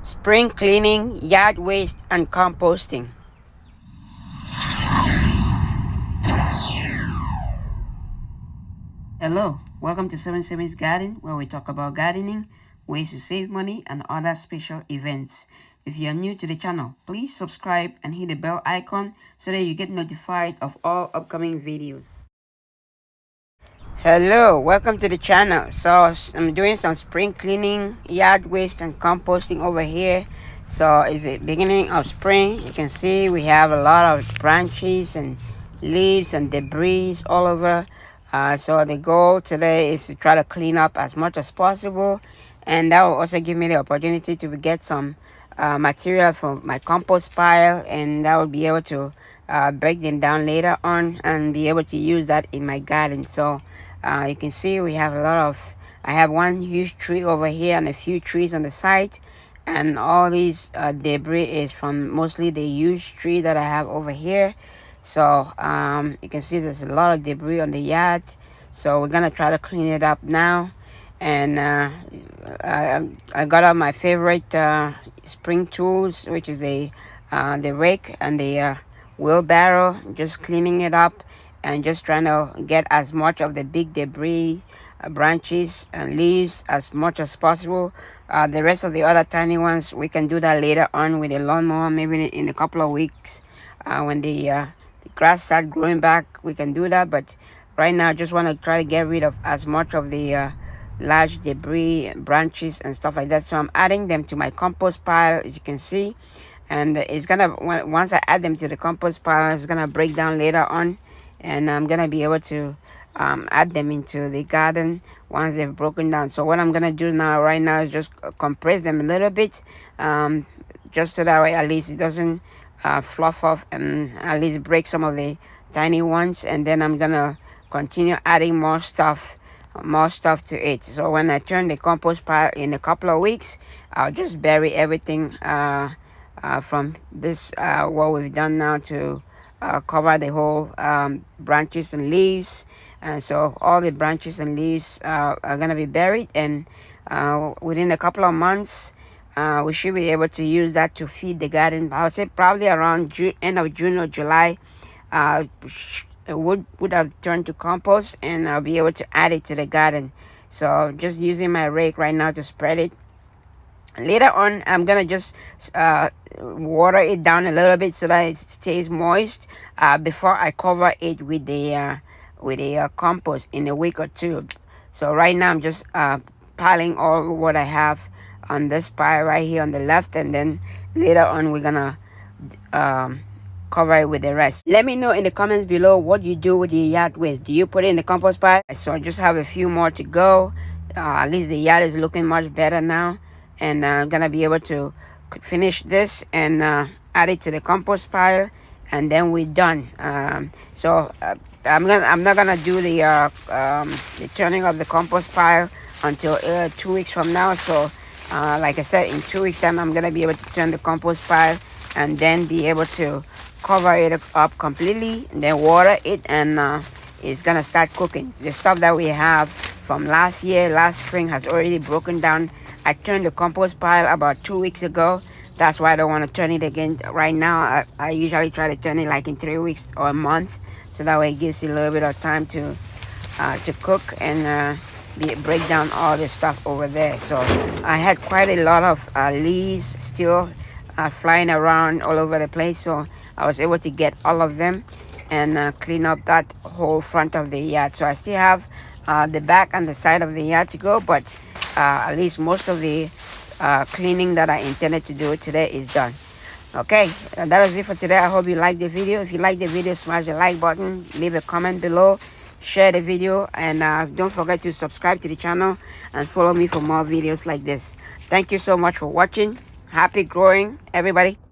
Spring cleaning, yard waste, and composting. Hello, welcome to 77's Garden, where we talk about gardening, ways to save money, and other special events. If you are new to the channel, please subscribe and hit the bell icon so that you get notified of all upcoming videos. Hello, welcome to the channel. So I'm doing some spring cleaning, yard waste, and composting over here. So it's the beginning of spring. You can see we have a lot of branches and leaves and debris all over. So the goal today is to try to clean up as much as possible, and that will also give me the opportunity to get some material from my compost pile, and that will be able to break them down later on and be able to use that in my garden. So you can see we have a lot of, I have one huge tree over here and a few trees on the side, and all these debris is from mostly the huge tree that I have over here. So you can see there's a lot of debris on the yard, so we're gonna try to clean it up now. And I got out my favorite spring tools, which is the rake and the wheelbarrow, just cleaning it up and just trying to get as much of the big debris, branches and leaves as much as possible. The rest of the other tiny ones, we can do that later on with a lawnmower, maybe in a couple of weeks when the grass starts growing back. We can do that, but right now I just want to try to get rid of as much of the large debris, branches and stuff like that. So I'm adding them to my compost pile, as you can see, and it's gonna, once I add them to the compost pile, it's gonna break down later on, and I'm gonna be able to add them into the garden once they've broken down. So what I'm gonna do now, right now, is just compress them a little bit, just so that way at least it doesn't fluff off and at least break some of the tiny ones. And then I'm gonna continue adding more stuff to it. So when I turn the compost pile in a couple of weeks, I'll just bury everything from this what we've done now to cover the whole branches and leaves. And so all the branches and leaves are gonna be buried, and within a couple of months we should be able to use that to feed the garden. I would say probably around end of June or July, would have turned to compost, and I'll be able to add it to the garden. So just using my rake right now to spread it. Later on, I'm gonna just water it down a little bit so that it stays moist before I cover it with the compost in a week or two. So right now I'm just piling all what I have on this pile right here on the left, and then later on we're gonna cover it with the rest. Let me know in the comments below what you do with your yard waste. Do you put it in the compost pile? So I just have a few more to go. At least the yard is looking much better now, and I'm gonna be able to finish this and add it to the compost pile, and then we're done. So I'm not gonna do the turning of the compost pile until 2 weeks from now. So like I said, in 2 weeks time I'm gonna be able to turn the compost pile and then be able to cover it up completely, and then water it, and it's gonna start cooking. The stuff that we have from last spring has already broken down. I turned the compost pile about 2 weeks ago. That's why I don't want to turn it again right now. I usually try to turn it like in 3 weeks or a month, so that way it gives you a little bit of time to cook and break down all the stuff over there. So I had quite a lot of leaves still flying around all over the place, so I was able to get all of them and clean up that whole front of the yard. So I still have the back and the side of the yard to go, but at least most of the cleaning that I intended to do today is done. Okay, that was it for today. I hope you liked the video. If you liked the video, smash the like button, leave a comment below, share the video, and don't forget to subscribe to the channel and follow me for more videos like this. Thank you so much for watching. Happy growing, everybody.